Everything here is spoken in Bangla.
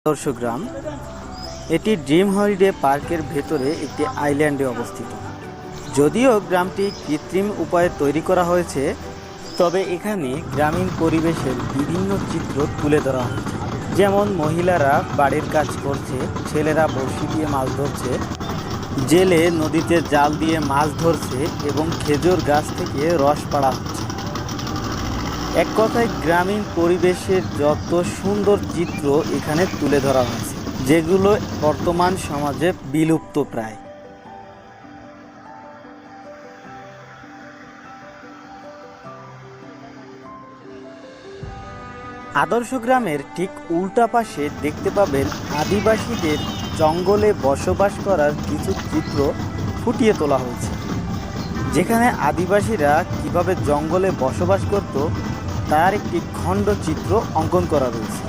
আদর্শ গ্রাম এটি ড্রিম হলিডে পার্কের ভেতরে একটি আইল্যান্ডে অবস্থিত। যদিও গ্রামটি কৃত্রিম উপায়ে তৈরি করা হয়েছে, তবে এখানে গ্রামীণ পরিবেশের বিভিন্ন চিত্র তুলে ধরা হয়েছে। যেমন মহিলারা বাড়ির কাজ করছে, ছেলেরা বড়শি দিয়ে মাছ ধরছে, জেলে নদীতে জাল দিয়ে মাছ ধরছে এবং খেজুর গাছ থেকে রস পাড়া হচ্ছে। এক কথায় গ্রামীণ পরিবেশের যত সুন্দর চিত্র এখানে তুলে ধরা হয়েছে, যেগুলো বর্তমান সমাজে বিলুপ্ত প্রায়। আদর্শ গ্রামের ঠিক উল্টা পাশে দেখতে পাবেন আদিবাসীদের জঙ্গলে বসবাস করার কিছু চিত্র ফুটিয়ে তোলা হয়েছে, যেখানে আদিবাসীরা কিভাবে জঙ্গলে বসবাস করত তার একটি খণ্ড চিত্র অঙ্কন করা রয়েছে।